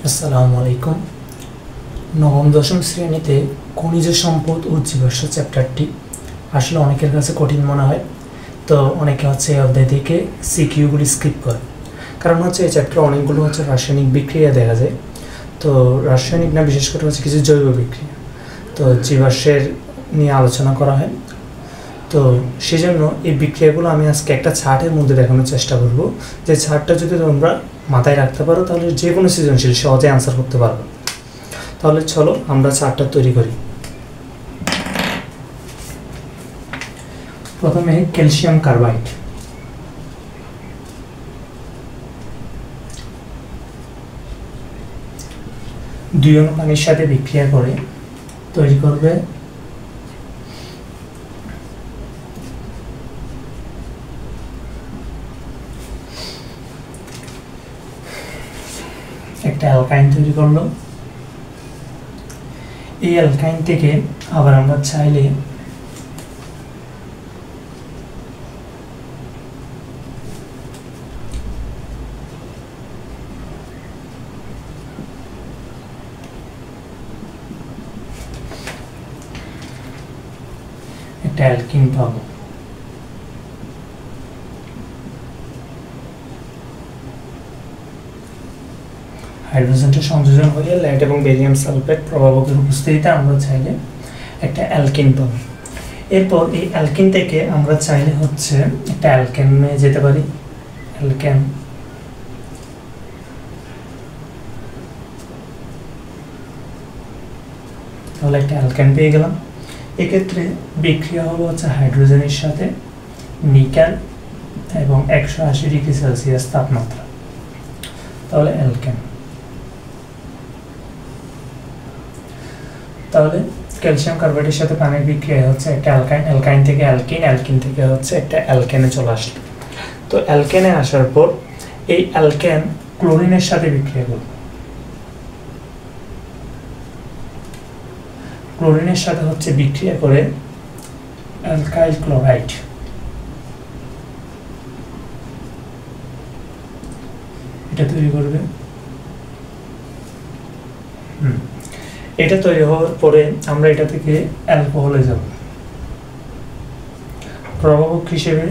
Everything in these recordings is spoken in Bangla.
আসসালামু আলাইকুম। নবম দশম শ্রেণীতে খনিজ সম্পদ ও জীবাশ্ম চ্যাপ্টারটি আসলে অনেকের কাছে কঠিন মনে হয়, তো অনেকে এই অধ্যায় থেকে সিকিউগুলি স্কিপ করে। কারণ এই চ্যাপ্টারে অনেকগুলো রাসায়নিক বিক্রিয়া দেখা যায়। তো রাসায়নিক না, বিশেষ করে কিছু জৈব বিক্রিয়া, তো জীবাশ্মের নিয়ে আলোচনা করা হয়। তো সেজন্য এই বিক্রিয়াগুলো আমি আজকে একটা চার্টের মধ্যে দেখানোর চেষ্টা করব, যে চার্টটা যদি তোমরা মাথায় রাখতে পারো তাহলে যে কোনো সৃজনশীল সহজে আনসার করতে পারবে। তাহলে চলো আমরা চার্টটা তৈরি করি। প্রথমে ক্যালসিয়াম কার্বাইড, দুই অণু পানির সাথে বিক্রিয়া করে তৈরি করবে একটা অ্যালকাইন তৈরি করলো। এই অ্যালকাইন থেকে আবার আমরা চাইলে একটা অ্যালকিন পাবো। হাইড্রোজেনটা সংযোজন হয়ে লেড এবং বেরিয়াম সালফেট প্রভাবকের উপস্থিতিতে আমরা চাইলে একটা অ্যালকিন পাবো। এরপর এই অ্যালকিন থেকে আমরা চাইলে একটা অ্যালকেনে যেতে পারি। অ্যালকেন, তাহলে একটা অ্যালকেন পেয়ে গেলাম। এক্ষেত্রে বিক্রিয়া হলো হাইড্রোজেনের সাথে নিকেল এবং 180 ডিগ্রি সেলসিয়াস তাপমাত্রা, তাহলে অ্যালকেন। তাহলে ক্যালসিয়াম কার্বাইডের সাথে পানির বিক্রিয়া একটা অ্যালকাইন, অ্যালকাইন থেকে অ্যালকিন, অ্যালকিন থেকে একটা অ্যালকেনে চলে আসলো। তো অ্যালকেনে আসার পর এই অ্যালকেন ক্লোরিনের সাথে বিক্রিয়া করবে। ক্লোরিনের সাথে বিক্রিয়া করে অ্যালকাইল ক্লোরাইড, এটা তৈরি করবে। এটা তৈরি হওয়ার পরে আমরা এটা থেকে অ্যালকোহলে যাব। প্রভাবক হিসেবে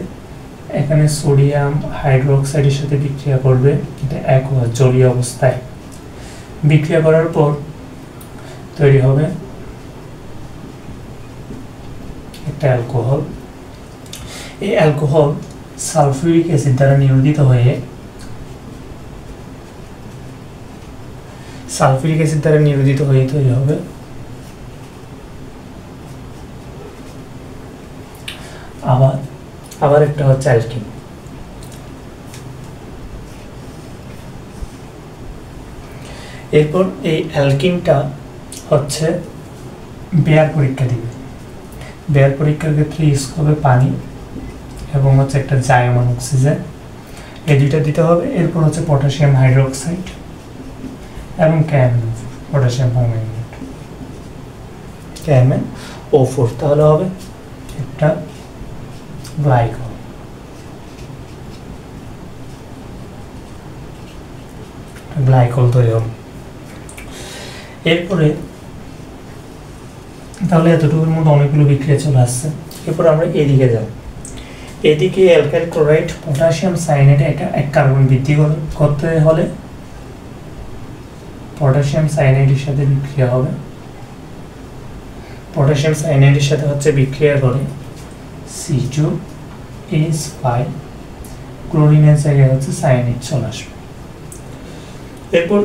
এখানে সোডিয়াম হাইড্রোক্সাইডের সাথে বিক্রিয়া করবে, এটা অ্যাকোয়া জলীয় অবস্থায়। বিক্রিয়া করার পর তৈরি হবে একটা অ্যালকোহল। এই অ্যালকোহল সালফিউরিক অ্যাসিড দ্বারা নিরোধিত হয়ে তৈরি হবে আবার একটা অ্যালকিন। এরপর এই অ্যালকিনটা বেয়ার পরীক্ষা দিবে। বেয়ার পরীক্ষার ক্ষেত্রে ইউজ হবে পানি এবং একটা জায়মান অক্সিজেন, এই দুইটা দিতে হবে। এরপর পটাশিয়াম হাইড্রোক্সাইড এবং পটাশিয়াম পারম্যাঙ্গানেট, KMnO4, তাহলে হবে একটা গ্লাইকল। গ্লাইকল তৈরি হবে। এরপরে তাহলে এতটুকুর মধ্যে অনেকগুলো বিক্রিয়া চলে আসছে। এরপর আমরা এদিকে যাব। এদিকে অ্যালকাইল ক্লোরাইড পটাশিয়াম সায়ানাইড এক কার্বন বৃদ্ধি করতে হলে পটাশিয়াম সায়ানাইডের সাথে বিক্রিয়া হবে। পটাশিয়াম সায়ানাইডের সাথে বিক্রিয়া করে C2H5, ক্লোরিনের জায়গায় সায়ানাইড চলে আসবে। এরপর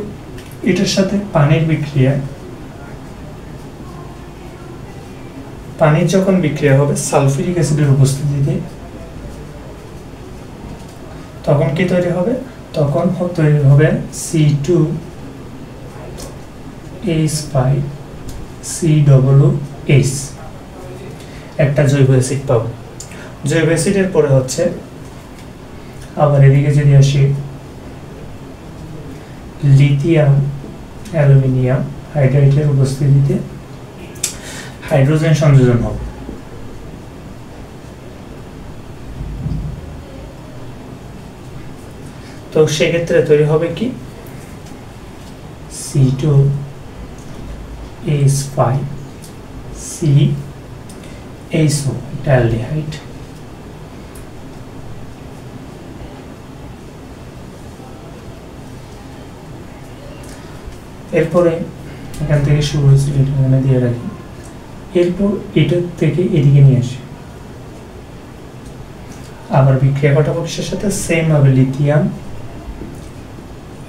এটার সাথে পানির বিক্রিয়া, পানির যখন বিক্রিয়া হবে সালফিউরিক অ্যাসিডের উপস্থিতিতে, তখন কি তৈরি হবে? তখন তৈরি হবে C2H5COOH, একটা জৈব অ্যাসিড পাবো। জৈব অ্যাসিডের পরে আবার এদিকে যদি আসি, লিথিয়াম অ্যালুমিনিয়াম হাইড্রাইডের উপস্থিতিতে হাইড্রোজেন সংযোজন হবে। তো সেক্ষেত্রে তৈরি হবে কি C2H5 CHO, এটা অ্যালডিহাইড। এরপরে এখান থেকে শুরু হয়েছিল, এটা এখানে দিয়ে রাখি। এরপর এটা থেকে এদিকে নিয়ে আসি, আবার বিক্রিয়া ঘটাবো কিসের সাথে? সেম ভাবে লিথিয়াম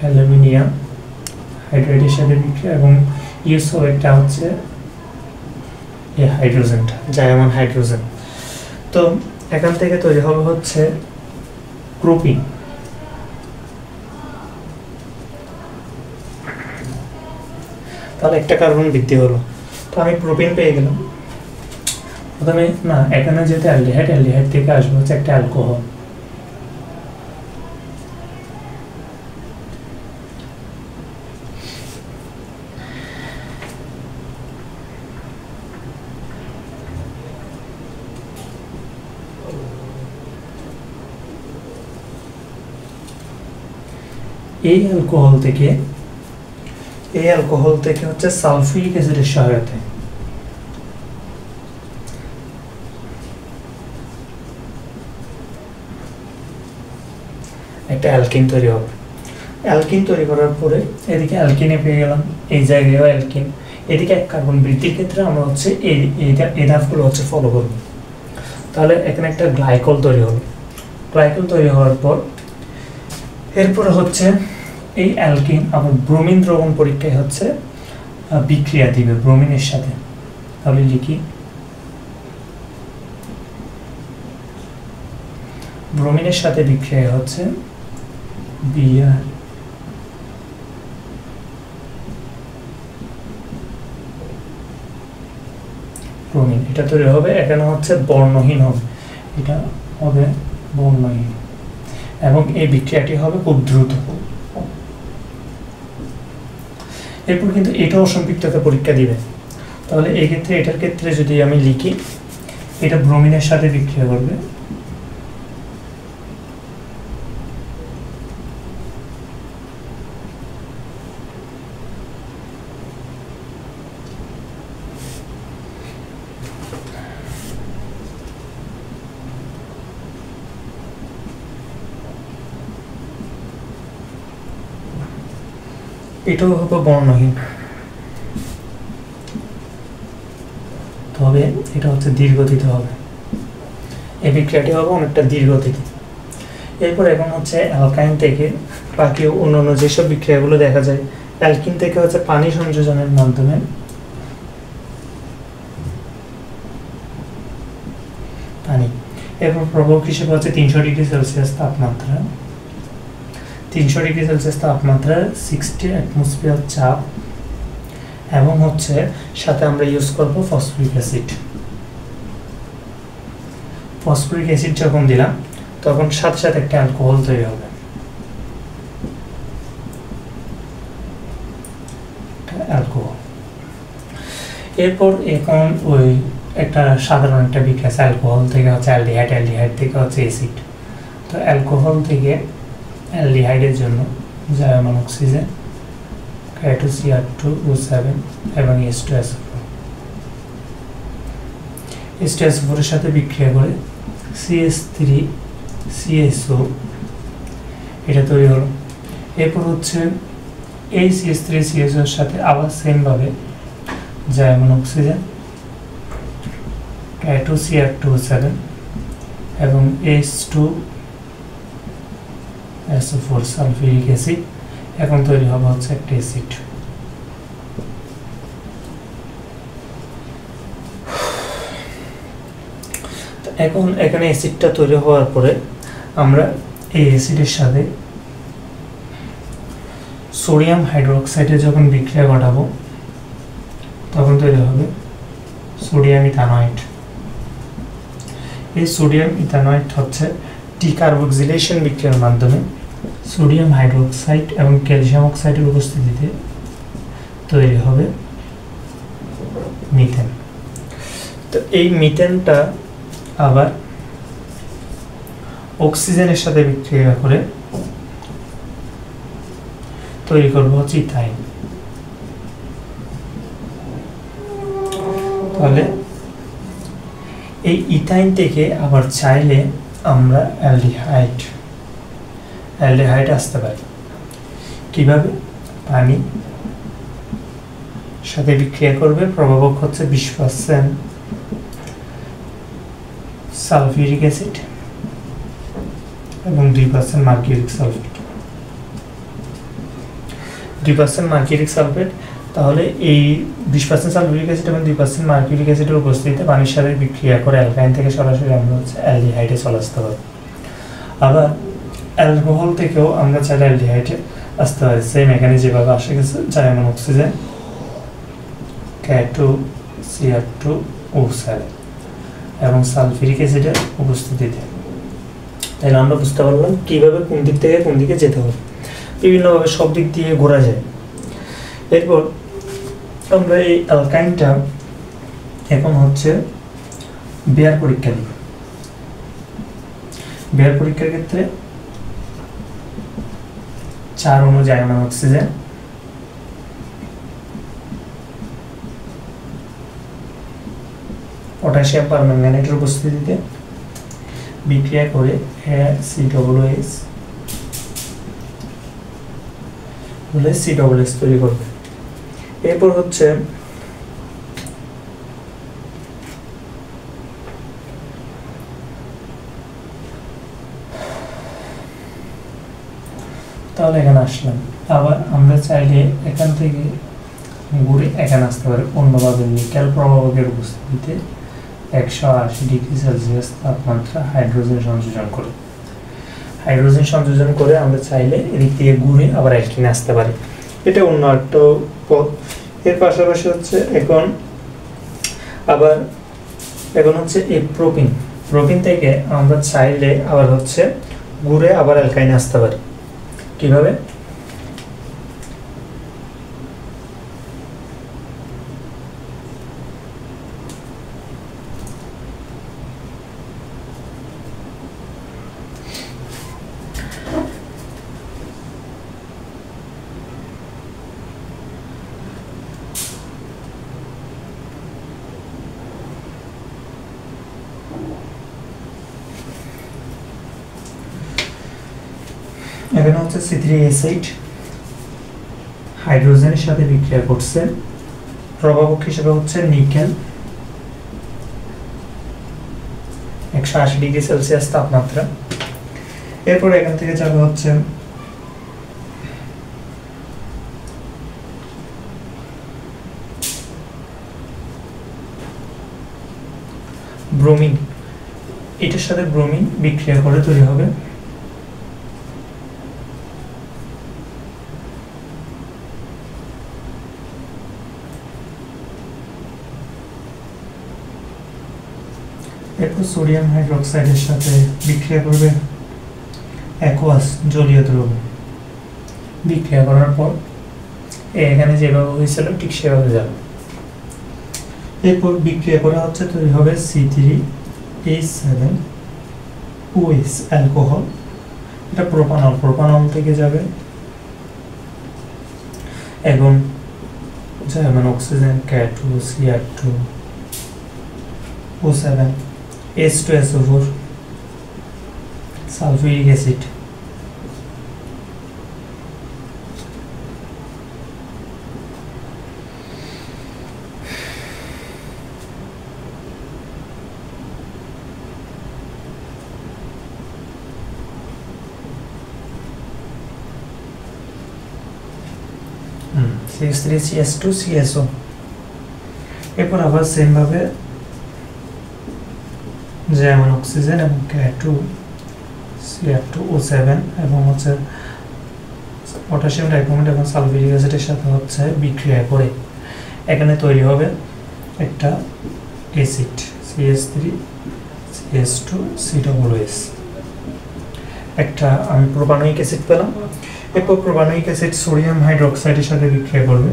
অ্যালুমিনিয়াম হাইড্রাইডের সাথে বিক্রিয়া, এবং ইউএসও এটা হচ্ছে এই হাইড্রোজেনটা, জায়মান হাইড্রোজেন। তো এখান থেকে তৈরি হবে হচ্ছে প্রোপিন। তাহলে একটা কার্বন বৃদ্ধি হলো, তো আমি প্রোপিন পেয়ে গেলাম। প্রথমে না, এখানে যেহেতু অ্যালডিহাইড, অ্যালডিহাইড থেকে আসবে হচ্ছে একটা অ্যালকোহল। এই অ্যালকোহল থেকে হচ্ছে সালফিউরিক অ্যাসিডের সহায়তায় একটা অ্যালকিন তৈরি হবে। অ্যালকিন তৈরি করার পরে এদিকে অ্যালকিনে পেয়ে গেলাম, এই জায়গায়ও অ্যালকিন। এদিকে এক কার্বন বৃদ্ধির ক্ষেত্রে আমরা হচ্ছে এই ধাপগুলো হচ্ছে ফলো করব। তাহলে এখানে একটা গ্লাইকল তৈরি হলো। গ্লাইকল তৈরি হওয়ার পর এরপরে হচ্ছে এই অ্যালকিন আবার ব্রোমিন দ্রবণ পরীক্ষায় হচ্ছে বিক্রিয়া দিবে ব্রোমিনের সাথে। তাহলে লিখি ব্রোমিনের সাথে বিক্রিয়া হচ্ছে বিআর ব্রোমিন, এটা তৈরি হবে। এখানে হচ্ছে বর্ণহীন হবে, এটা হবে বর্ণহীন, এবং এই বিক্রিয়াটি হবে খুব দ্রুত। এরপর কিন্তু এটাও সম্পৃক্ততা পরীক্ষা দিবে। তাহলে এই ক্ষেত্রে এটার ক্ষেত্রে যদি আমি লিখি, এটা ব্রোমিনের সাথে বিক্রিয়া করবে, এটাও হবে বর্ণহীন, তবে এটা হচ্ছে দীর্ঘতিত হবে। এই বিক্রিয়াটি হবে অনেকটা দীর্ঘতিত। এরপর এখন হচ্ছে অ্যালকাইন থেকে বাকি অন্যান্য যেসব বিক্রিয়াগুলো দেখা যায়, অ্যালকিন থেকে হচ্ছে পানি সংযোজনের মাধ্যমে পানি। এরপর প্রভাব হিসেবে হচ্ছে 300 ডিগ্রি সেলসিয়াস তাপমাত্রা, 300 ডিগ্রি সেলসিয়াস তাপমাত্রা, 60 অ্যাটমসফিয়ার চাপ, এবং হচ্ছে সাথে আমরা ইউজ করব ফসফরিক অ্যাসিড। ফসফরিক অ্যাসিড যখন দিলাম তখন সাথে সাথে একটা অ্যালকোহল তৈরি হবে, অ্যালকোহল। এরপর এখন ওই একটা সাধারণ একটা বিক্রিয়া, অ্যালকোহল থেকে হচ্ছে অ্যালডিহাইড, অ্যালডিহাইড থেকে হচ্ছে অ্যাসিড। তো অ্যালকোহল থেকে অ্যালডিহাইডের জন্য জায়মান অক্সিজেন, K2Cr2O7 এবং H2SO4। H2SO4 এর সাথে বিক্রিয়া করে CH3CSO এটা তৈরি হলো। এরপর হচ্ছে এই CH3CSO এর সাথে আবার সেম ভাবে জায়মান অক্সিজেন, K2Cr2O7 এবং H2SO4 সালফিউরিক অ্যাসিড। এখন তৈরি হবে হচ্ছে একটা অ্যাসিড। এখন এখানে অ্যাসিডটা তৈরি হওয়ার পরে আমরা এই অ্যাসিডের সাথে সোডিয়াম হাইড্রোক্সাইডে যখন বিক্রিয়া ঘটাবো তখন তৈরি হবে সোডিয়াম ইথানয়েড। এই সোডিয়াম ইথানয়েড হচ্ছে ডিকার্বক্সিলেশন বিক্রিয়ার মাধ্যমে সোডিয়াম হাইড্রোক্সাইড এবং ক্যালসিয়াম অক্সাইডের উপস্থিতিতে তৈরি হবে মিথেন। তো এই মিথেনটা আবার অক্সিজেনের সাথে বিক্রিয়া করে তৈরি করব হচ্ছে ইথাইন। তাহলে এই ইথাইন থেকে আবার চাইলে আমরা অ্যালডিহাইড আসতে পারি কিভাবে? পানি সাথে বিক্রিয়া করবে, প্রভাবক হচ্ছে 20% সালফিউরিক অ্যাসিড এবং 2% মার্কিউরিক সালফেট। 2% মার্কিউরিক সালফেট, তাহলে এই 20% সালফিউরিক অ্যাসিড এবং 2% মার্কিউরিক অ্যাসিডের উপস্থিতিতে পানির সাথে বিক্রিয়া করে অ্যালকাইন থেকে সরাসরি আমরা হচ্ছে অ্যালডিহাইডে চলে আসতে পারি। আবার অ্যালকোহল থেকেও আমরা চাইলে অ্যালডিহাইডে আসতে পারি, সেম এখানে যেভাবে আসে গেছে যেমন অক্সিজেন K2CR2O7 এবং সালফিউরিক অ্যাসিডের উপস্থিতিতে। তাহলে আমরা বুঝতে পারলাম কিভাবে কোন দিক থেকে কোন দিকে যেতে হবে, বিভিন্নভাবে সব দিক দিয়ে ঘোরা যায়। এরপর আমরা এই অ্যালকাইনটা এখন হচ্ছে বেয়ার পরীক্ষা দিব। বেয়ার পরীক্ষার ক্ষেত্রে 4 অণু জায়মান অক্সিজেন, পটাশিয়াম পারম্যাঙ্গানেটের উপস্থিতিতে বিক্রিয়া করে COOH বলে COOH তৈরি করবে। এরপর হচ্ছে তাহলে এখানে আসলাম, আবার আমরা চাইলে এখান থেকে ঘুরে এখানে আসতে পারি অন্যভাবে। নিকেল প্রভাবকের উপস্থিতিতে 180 ডিগ্রি সেলসিয়াস তাপমাত্রা হাইড্রোজেন সংযোজন করে আমরা চাইলে এদিক থেকে ঘুরে আবার অ্যালকিনে আসতে পারি, এটা অন্য একটা পথ। এর পাশাপাশি হচ্ছে এখন হচ্ছে এই প্রোপিন থেকে আমরা চাইলে আবার হচ্ছে ঘুরে আবার অ্যালকাইনে আসতে পারি কিভাবে? এখানে হচ্ছে C3H8 হাইড্রোজেনের সাথে বিক্রিয়া করছে, প্রভাবক হিসেবে হচ্ছে নিকেল 180 ডিগ্রি সেলসিয়াস তাপমাত্রা। এরপর এখান থেকে যাবে হচ্ছে ব্রোমিন, এটার সাথে ব্রোমিন বিক্রিয়া করে তৈরি হবে এরপর সোডিয়াম হাইড্রোক্সাইডের সাথে বিক্রিয়া করবে অ্যাকুয়াস জলীয় দ্রব। বিক্রিয়া করার পর এখানে যেভাবে হয়েছিল ঠিক সেভাবে যাবে। এরপর বিক্রিয়া করা হচ্ছে তৈরি হবে C3H7OH অ্যালকোহল, এটা প্রোপানল থেকে যাবে এবং যেমন oxygen K2CR2O7 H2SO4 sulphuric acid. CH3CH2CSO। এরপর আবার সেম ভাবে যেমন অক্সিজেন এবং K2CR2O7 এবং হচ্ছে পটাশিয়াম ডাইক্রোমেট এবং সালফিউরিক অ্যাসিডের সাথে হচ্ছে বিক্রিয়া করে এখানে তৈরি হবে একটা অ্যাসিড CH3CH2COOH, একটা আমি প্রোপানোয়িক অ্যাসিড পেলাম। এরপর প্রোপানোয়িক অ্যাসিড সোডিয়াম হাইড্রোক্সাইডের সাথে বিক্রিয়া করবে,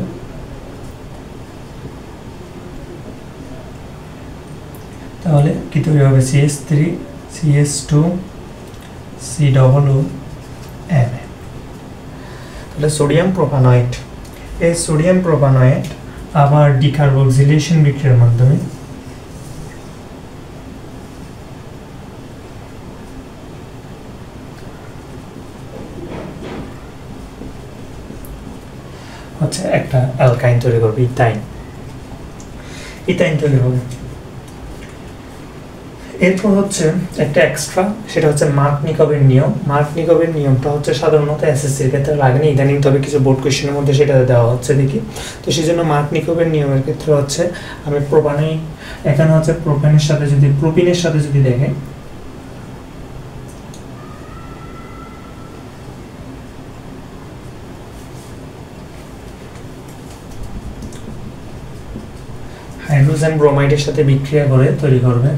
তাহলে কি তৈরি হবে CH3CH2COONA। তাহলে সোডিয়াম প্রোপানয়েট, এই সোডিয়াম প্রোপানয়েট আবার ডিকার্বক্সিলেশন বিক্রিয়ার মাধ্যমে হচ্ছে একটা অ্যালকাইন তৈরি করবে, ইথাইন তৈরি হবে। এরপর হচ্ছে একটা এক্সট্রা, সেটা হচ্ছে মার্কনিকভের নিয়ম। মার্কনিকভের নিয়মটা হচ্ছে সাধারণত এসএসসির ক্ষেত্রে লাগেনি, ইদানিং তবে কিছু বোর্ড কোয়েশ্চেনের মধ্যে সেটা দেওয়া হচ্ছে দেখি। তো সেই জন্য মার্কনিকভের নিয়মের ক্ষেত্রে হচ্ছে আমি এখানে হচ্ছে প্রোপিনের সাথে যদি দেখেন, হাইড্রোজেন ব্রোমাইডের সাথে বিক্রিয়া করে তৈরি করবে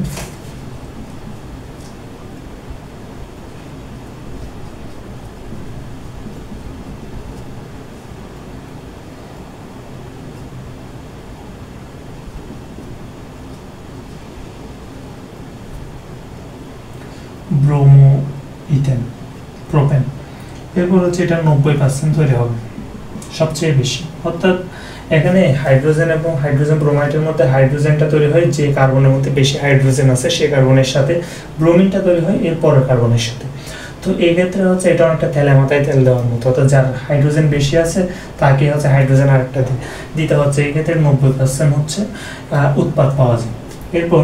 ব্রোমো ইথেন প্রোপেন। এরপর হচ্ছে এটা 90% তৈরি হবে সবচেয়ে বেশি, অর্থাৎ এখানে হাইড্রোজেন এবং হাইড্রোজেন ব্রোমাইডের মধ্যে হাইড্রোজেনটা তৈরি হয় যে কার্বনের মধ্যে বেশি হাইড্রোজেন আছে সে কার্বনের সাথে, ব্রোমিনটা তৈরি হয় এর পরের কার্বনের সাথে। তো এই ক্ষেত্রে হচ্ছে এটা অনেকটা তেলে মাথায় তেল দেওয়ার মতো, অর্থাৎ যার হাইড্রোজেন বেশি আছে তাকে হচ্ছে হাইড্রোজেন আরেকটা দিতে হচ্ছে। এই ক্ষেত্রে 90% হচ্ছে উৎপাদ পাওয়া যায়। এরপর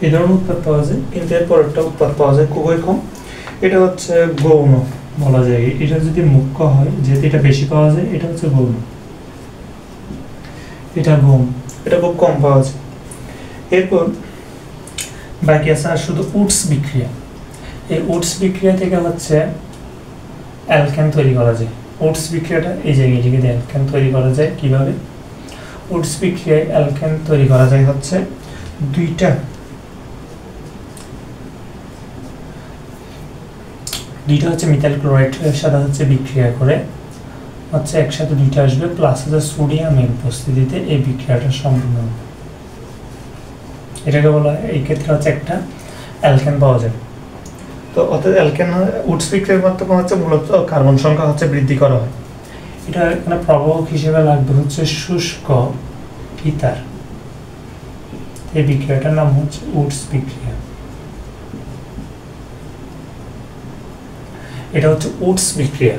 এই ধরনের উৎপাদ পাওয়া যায়, কিন্তু এরপর একটা উৎপাদ পাওয়া যায় খুবই কম, এটা হচ্ছে গৌণ বলা যায়। এটা যদি মুখ্য হয়, যেহেতু এটা বেশি পাওয়া যায়, এটা হচ্ছে গৌণ, এটা গৌণ, এটা খুব কম পাওয়া যায়। এরপর বাকি আছে আর শুধু উডস বিক্রিয়া। এই উডস বিক্রিয়া থেকে হচ্ছে অ্যালকেন তৈরি করা যায়। উডস বিক্রিয়াটা এই জায়গায় লিখে দিয়ে অ্যালকেন তৈরি করা যায় কিভাবে? উডস বিক্রিয়ায় অ্যালকেন তৈরি করা যায় হচ্ছে দুইটা হচ্ছে মিথাইল ক্লোরাইডের সাথে হচ্ছে বিক্রিয়া করে হচ্ছে একসাথে দুইটা আসবে, প্লাস হচ্ছে সোডিয়ামের উপস্থিতিতে এই বিক্রিয়াটা সম্পূর্ণ হবে। এটাকে বলা হয়, এই ক্ষেত্রে হচ্ছে একটা অ্যালকেন পাওয়া যাবে। তো অর্থাৎ অ্যালকেন উডস বিক্রিয়ার মাধ্যমে হচ্ছে মূলত কার্বন সংখ্যা হচ্ছে বৃদ্ধি করা হয়। এটা এখানে প্রভাবক হিসেবে লাগবে হচ্ছে শুষ্ক ইথার। এই বিক্রিয়াটার নাম হচ্ছে উডস বিক্রিয়া। এটা হচ্ছে উডস বিক্রিয়া।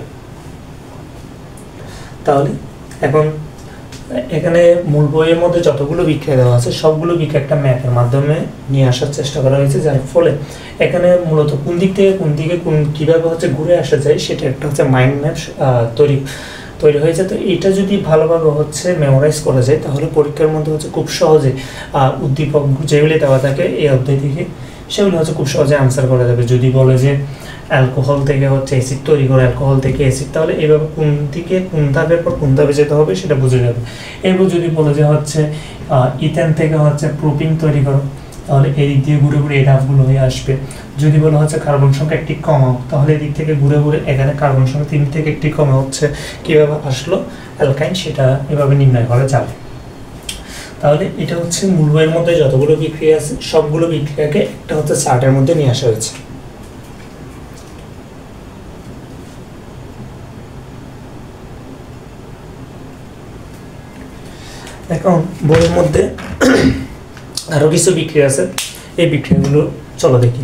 তাহলে এখন এখানে মূল বইয়ের মধ্যে যতগুলো বিক্রিয়া দেওয়া আছে সবগুলো বিক্রিয়া একটা ম্যাপের মাধ্যমে নিয়ে আসার চেষ্টা করা হয়েছে, যার ফলে এখানে মূলত কোন দিক থেকে কীভাবে হচ্ছে ঘুরে আসা যায় সেটা একটা হচ্ছে মাইন্ড ম্যাপ তৈরি হয়েছে। তো এটা যদি ভালোভাবে হচ্ছে মেমোরাইজ করা যায় তাহলে পরীক্ষার মধ্যে হচ্ছে খুব সহজে উদ্দীপক যেগুলি দেওয়া থাকে এই অধ্যায় থেকে সেগুলো হচ্ছে খুব সহজে আনসার করা যাবে। যদি বলে যে অ্যালকোহল থেকে হচ্ছে অ্যাসিড তৈরি করে, অ্যালকোহল থেকে অ্যাসিড, তাহলে এইভাবে কোন দিকে কোন ধাপের পর কোন ধাপে যেতে হবে সেটা বুঝে যাবে। এরপর যদি বলে যে হচ্ছে ইথেন থেকে হচ্ছে প্রোপিন তৈরি করো, তাহলে এই দিক দিয়ে ঘুরে ঘুরে এই ধাপগুলো হয়ে আসবে। যদি বলা হচ্ছে কার্বন সংখ্যা একটি কমাও, তাহলে এদিক থেকে ঘুরে ঘুরে এখানে কার্বন সংখ্যা 3 থেকে একটি কমে হচ্ছে কীভাবে আসলো অ্যালকাইন, সেটা এভাবে নির্ণয় করা যাবে। তাহলে এটা হচ্ছে মূল বইয়ের মধ্যে যতগুলো বিক্রিয়া আছে সবগুলো বিক্রিয়াকে একটা হচ্ছে চার্টের মধ্যে নিয়ে আসা হয়েছে। এখন বইয়ের মধ্যে আরো কিছু বিক্রিয়া আছে, এই বিক্রিয়াগুলো চলো দেখি।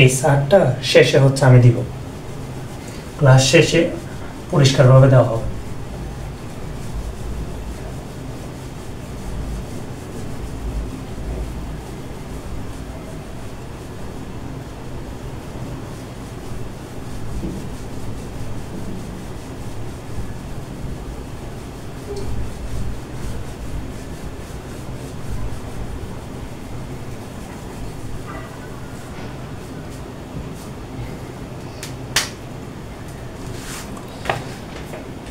এই চার্টটা শেষে হচ্ছে আমি দিব, ক্লাস শেষে পরিষ্কারভাবে দেওয়া হবে।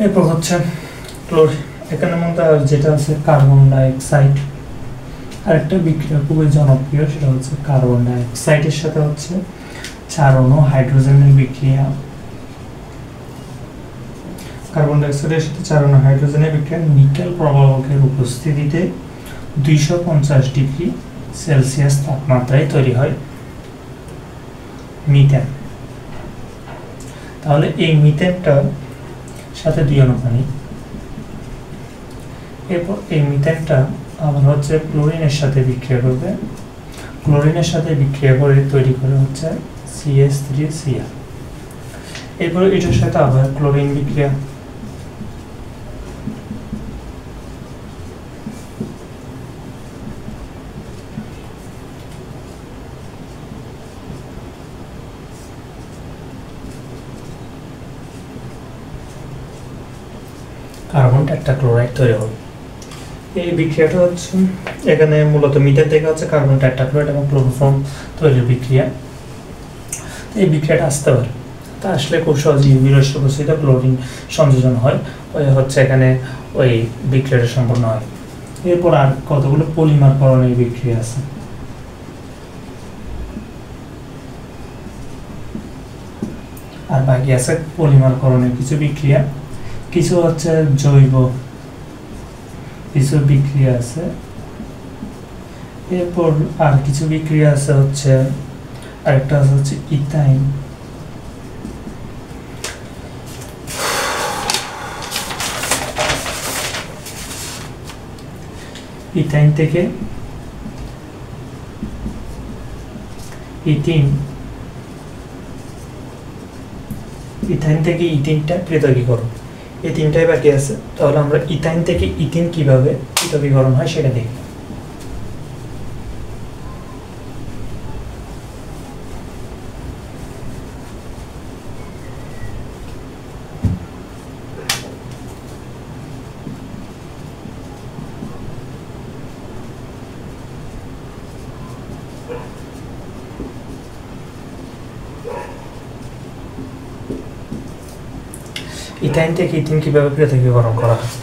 এরপর হচ্ছে এখানের মধ্যে যেটা আছে কার্বন ডাইঅক্সাইড, আরেকটা বিক্রিয়া খুবই জনপ্রিয় সেটা হচ্ছে কার্বন ডাইঅক্সাইডের সাথে হচ্ছে 4 অণু হাইড্রোজেনের বিক্রিয়া কার্বন ডাইঅক্সাইডের সাথে 4 অণু হাইড্রোজেনের বিক্রিয়া নিকেল প্রবাহকের উপস্থিতিতে 250 ডিগ্রি সেলসিয়াস তাপমাত্রায় তৈরি হয় মিথেন। তাহলে এই মিথেনটার সাথে 2 অণু পানি, এরপর এই মিথেনটা আবার হচ্ছে ক্লোরিনের সাথে বিক্রিয়া করবে, ক্লোরিনের সাথে বিক্রিয়া করে তৈরি করে হচ্ছে CH3Cl। এরপর এটার সাথে আবার ক্লোরিন বিক্রিয়া, কার্বন টেট্রাক্লোরাইড তৈরি হবে। এই বিক্রিয়াটা হচ্ছে এখানে মূলত মিথেন থেকে হচ্ছে কার্বন টেট্রাক্লোরাইড এবং ক্লোরোফর্ম তৈরির বিক্রিয়া। এই বিক্রিয়াটা আসতে পারে, তা আসলে খুব সহজে ইউভি রশ্মি উপস্থিত ক্লোরিন সংযোজন হয়, ওই হচ্ছে এখানে ওই বিক্রিয়াটা সম্পন্ন হয়। এরপর আর কতগুলো পলিমারকরণের বিক্রিয়া আছে। আর বাকি আছে পলিমারকরণের কিছু বিক্রিয়া, কিছু হচ্ছে জৈব কিছু বিক্রিয়া আছে। এরপর আর কিছু বিক্রিয়া আছে হচ্ছে আরেকটা হচ্ছে ইথাইন। ইথাইন থেকে ইথিন, ইথাইন থেকে ইথিনটা পৃথকীকরণ, এই তিনটাই বাকি আছে। তাহলে আমরা ইথাইন থেকে ইথিন কিভাবে পৃথকীকরণ হয় সেটা দেখি। ইথাইন থেকে ইথিন কিভাবে পৃথকীকরণ করা হয়।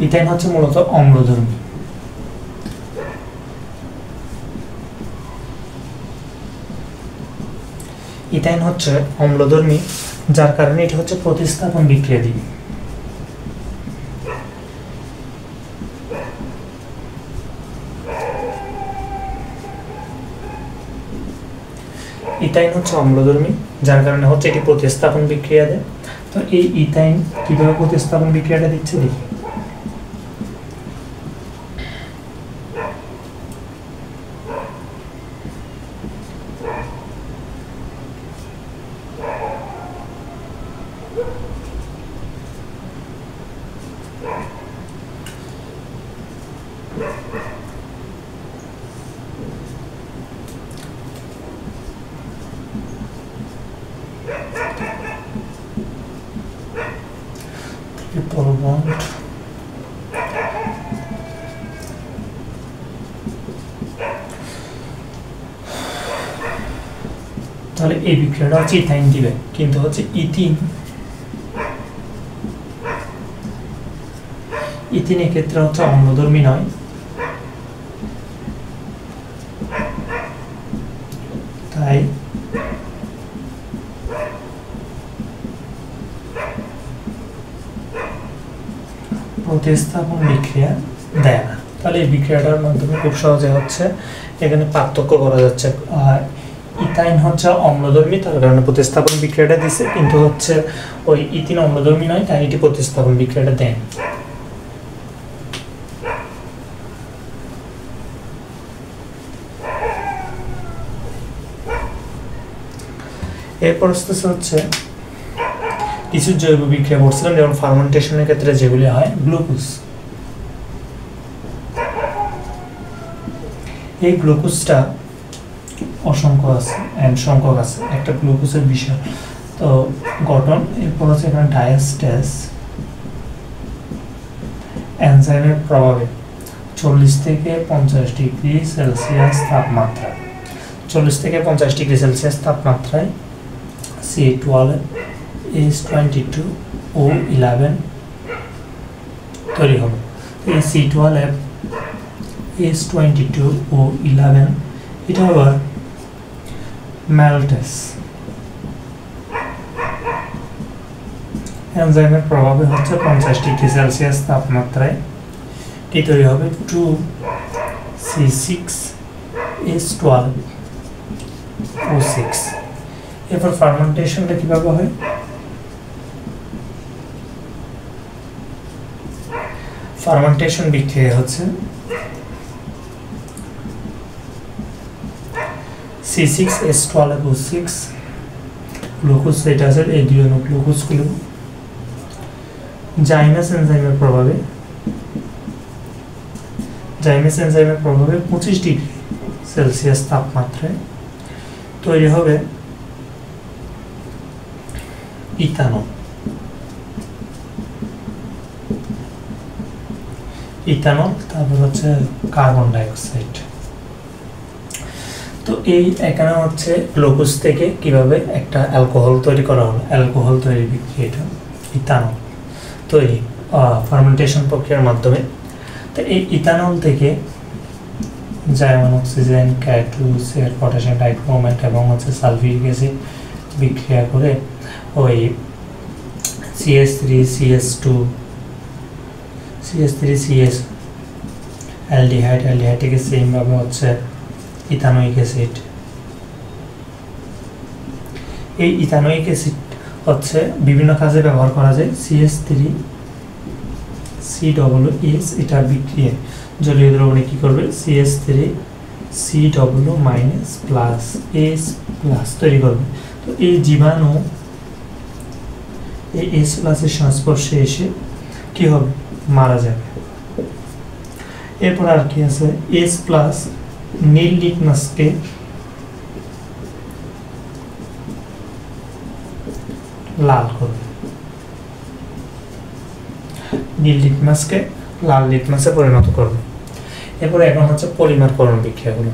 ইথাইন হচ্ছে মূলত অম্লধর্মী। ইথাইন হচ্ছে অম্লধর্মী, যার কারণে এটা হচ্ছে প্রতিস্থাপন বিক্রিয়া দিবে। ইথাইন হচ্ছে অম্লধর্মী, যার কারণে হচ্ছে এটি প্রতিস্থাপন বিক্রিয়া দেয়। তো এই ইথাইন কিভাবে প্রতিস্থাপন বিক্রিয়াটা দিচ্ছে দেখি। triple bond, তাহলে এই বিক্রিয়াটা হচ্ছে ইথাইন দিবে, কিন্তু হচ্ছে ইথিন এক্ষেত্রে হচ্ছে অম্লধর্মী নয়, তাই প্রতিস্থাপন বিক্রিয়া দেয় না। তাহলে এই বিক্রিয়াটার মাধ্যমে খুব সহজে হচ্ছে এখানে পার্থক্য করা যাচ্ছে। আর ইথাইন হচ্ছে অম্লধর্মী, তার কারণে প্রতিস্থাপন বিক্রিয়াটা দিচ্ছে, কিন্তু হচ্ছে ওই ইথিন অম্লধর্মী নয়, তাই এটি প্রতিস্থাপন বিক্রিয়াটা দেয়। এরপর হচ্ছে কিছু জৈব বিক্রিয়া করছিলাম, যেমন ফার্মেন্টেশনের ক্ষেত্রে যেগুলি হয় গ্লুকোজ। এই গ্লুকোজটা অসংখ্য আছে, সংখ্যক আছে একটা গ্লুকোজের বিষয়। তো গঠন এরপর হচ্ছে এখানে ডায়াস্টেস এনজাইমের প্রভাবে 40 থেকে 50 ডিগ্রি সেলসিয়াস তাপমাত্রা, 40 থেকে 50 ডিগ্রি সেলসিয়াস তাপমাত্রায় C12H22O11 তৈরি হবে। এই C12H22O11 এটা আবার ম্যালটেস এনজাইমের প্রভাবে হচ্ছে 50 ডিগ্রি সেলসিয়াস তাপমাত্রায় কি তৈরি হবে 2C6H12O6। এরপর ফার্মেন্টেশনটা কিভাবে হয়, ফার্মেন্টেশন বিক্রিয়া হচ্ছে C6H12O6 গ্লুকোজ এটা আছে এই দুই অণু গ্লুকোজগুলো জাইমেস এনজাইমের প্রভাবে 25 ডিগ্রি সেলসিয়াস তাপমাত্রায় তৈরি হবে ইথানল। তারপর হচ্ছে কার্বন ডাইঅক্সাইড। তো এই এখানে হচ্ছে গ্লুকোজ থেকে কিভাবে একটা অ্যালকোহল তৈরি করা হলো, অ্যালকোহল তৈরির বিক্রিয়াটা ইথানল তৈরি ফার্মেন্টেশন প্রক্রিয়ার মাধ্যমে। তো এই ইথানল থেকে German oxygen, K2, potassium dichromate এবং হচ্ছে সালফিউরিক অ্যাসিড বিক্রিয়া করে ওই CH3CS অ্যালডিহাইড থেকে সেমভাবে হচ্ছে ইথানোয়িক অ্যাসিড। এই ইথানোয়িক অ্যাসিড হচ্ছে বিভিন্ন কাজে ব্যবহার করা যায়। CH3COOS এটা বিক্রিয়া জলীয় দ্রবণে কি করবে CH3COO- তৈরি করবে। তো এই জীবাণু এই H+ এর সংস্পর্শে এসে কি হবে মারা যাবে। এরপর আর কি আছে H+ নীল লিটমাসকে লাল করবে, নীল লিটমাসকে লাল লিটমাসে পরিণত করবে। এরপর এখন হচ্ছে পলিমারকরণ বিক্রিয়াগুলো।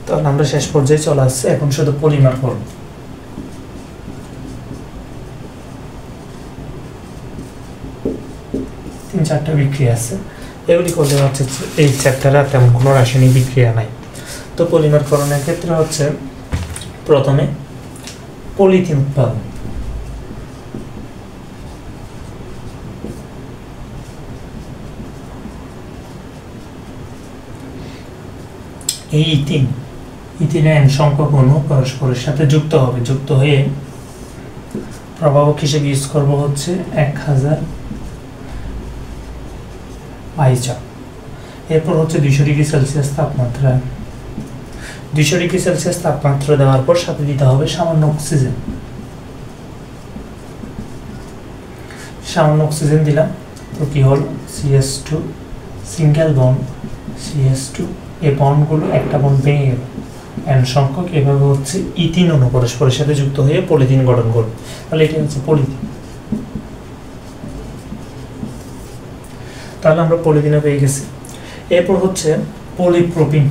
তাহলে আমরা শেষ পর্যায়ে চলে আসছে, এখন শুধু পলিমারকরণ। তিন চারটা বিক্রিয়া আছে, এগুলি করলে হচ্ছে এই চ্যাপ্টারে তেমন কোনো রাসায়নিক বিক্রিয়া নাই। তো পলিমারকরণের ক্ষেত্রে হচ্ছে প্রথমে পলিথিন উৎপাদন। এই ইথিনে N সংখ্যক অণু পরস্পরের সাথে যুক্ত হবে, যুক্ত হয়ে প্রভাবক হিসেবে ইউজ করব হচ্ছে 1000 পাইচাপ। এরপর হচ্ছে 200 ডিগ্রি সেলসিয়াস তাপমাত্রা। 200 ডিগ্রি সেলসিয়াস তাপমাত্রা দেওয়ার পর সাথে দিতে হবে সামান্য অক্সিজেন দিলাম। তো কি হল CH2 সিঙ্গেল বন্ড CH2, এই বন্ডগুলো একটা বন্ড ভেঙে গেল N সংখ্যক, এভাবে হচ্ছে ইথিন অণু পরস্পরের সাথে যুক্ত হয়ে পলিথিন গঠন করবে। তাহলে এটা হচ্ছে পলিথিন। তাহলে আমরা পলিথিনে পেয়ে গেছি। এরপর হচ্ছে পলিপ্রোপিন।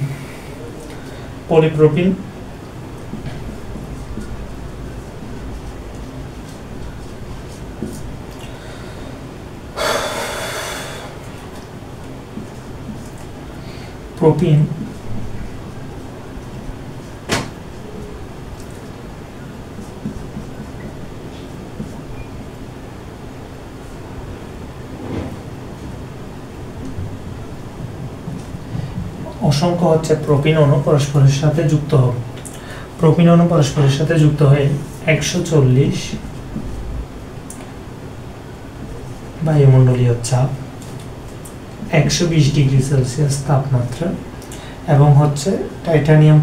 প্রোপিন অসংখ্য হচ্ছে প্রোপিন অণু পরস্পরের সাথে যুক্ত হবে। প্রোপিন অণু পরস্পরের সাথে যুক্ত হয়ে 140 বায়ুমণ্ডলীয় চাপ, 120 ডিগ্রি সেলসিয়াস তাপমাত্রা এবং হচ্ছে টাইটানিয়াম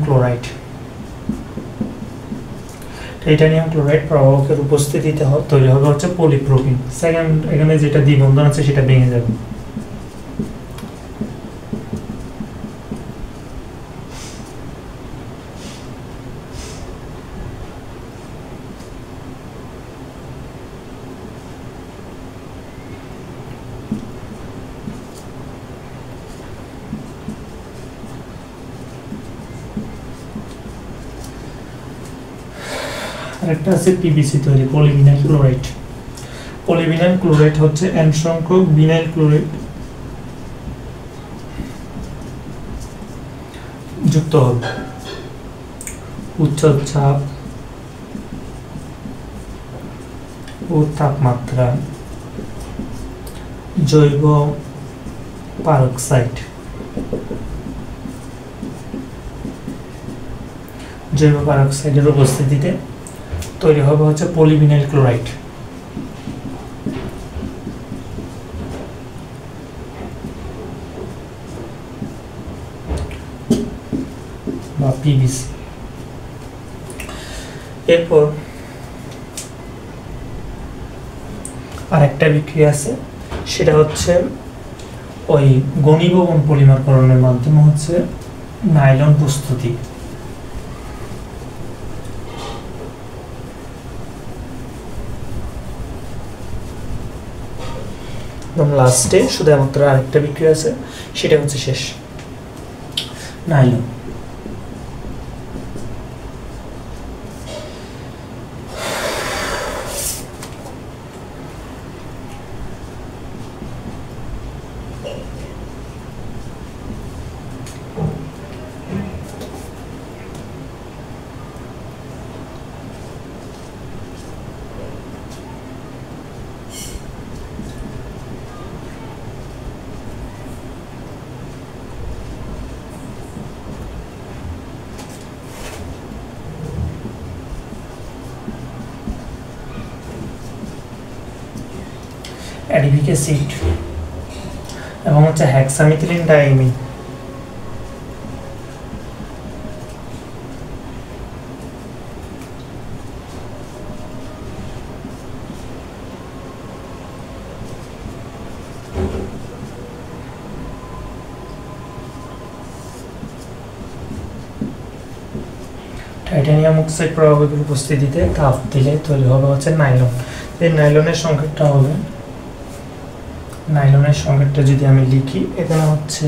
ক্লোরাইড প্রভাবকের উপস্থিতিতে তৈরি হবে হচ্ছে পলিপ্রোপিন। সেকেন্ড এখানে যেটা দ্বিবন্ধন আছে সেটা ভেঙে যাবে। আরেকটা আছে পিভিসি তৈরি, পলিভিনাইল ক্লোরাইড। পলিভিনাইল ক্লোরাইড হচ্ছে n সংখ্যক ভিনাইল ক্লোরাইড যুক্ত হবে উচ্চ চাপ ও তাপমাত্রা জৈব পারক্সাইড এর উপস্থিতিতে তৈরি হবে হচ্ছে পলিভিনাইল ক্লোরাইড। বা পিভিসি। এরপর আরেকটা বিক্রিয়া আছে, সেটা হচ্ছে ওই ঘনীভবন পলিমারকরণের মাধ্যমে হচ্ছে নাইলন প্রস্তুতি। লাস্টে শুধুমাত্র আরেকটা বিক্রিয়া আছে, সেটা হচ্ছে শেষ, নাইলন। অ্যাডিবিক অ্যাসিড এবং হচ্ছে হেক্সামিথিলিন ডাইমিন। টাইটানিয়াম অক্সাইড প্রভাবের উপস্থিতিতে তাপ দিলে তৈরি হবে হচ্ছে নাইলন। এই নাইলনের সংকেতটা হবে, নাইলনের সংকেতটা যদি আমি লিখি, এখানে হচ্ছে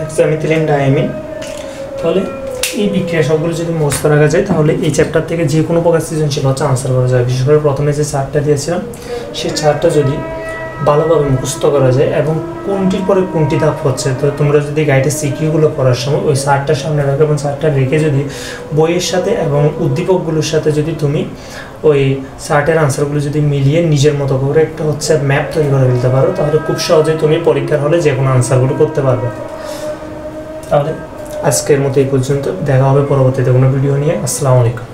হেক্সামিথিলিন ডাইমিন। তাহলে এই বিক্রিয়া সবগুলো যদি মুখস্থ রাখা যায়, তাহলে এই চ্যাপ্টার থেকে যে কোনো প্রকার সৃজনশীল হচ্ছে আনসার করা যায়। বিশেষ করে প্রথমে যে চার্টটা দিয়েছিলাম, সেই চার্টটা যদি ভালোভাবে মুখস্থ করা যায় এবং কোনটির পরে কোনটি ধাপ হচ্ছে, তো তোমরা যদি গাইডের সিকিউগুলো পড়ার সময় ওই চার্টটার সামনে রাখো এবং চার্টটা রেখে যদি বইয়ের সাথে এবং উদ্দীপকগুলোর সাথে যদি তুমি ওই চার্টের আনসারগুলো যদি মিলিয়ে নিজের মতো করে একটা হচ্ছে ম্যাপ তৈরি করে ফেলতে পারো, তাহলে খুব সহজেই তুমি পরীক্ষার হলে যে কোনো আনসারগুলো করতে পারবে। তাহলে আজকের মতো এই পর্যন্ত, দেখা হবে পরবর্তীতে কোনো ভিডিও নিয়ে। আসসালামু আলাইকুম।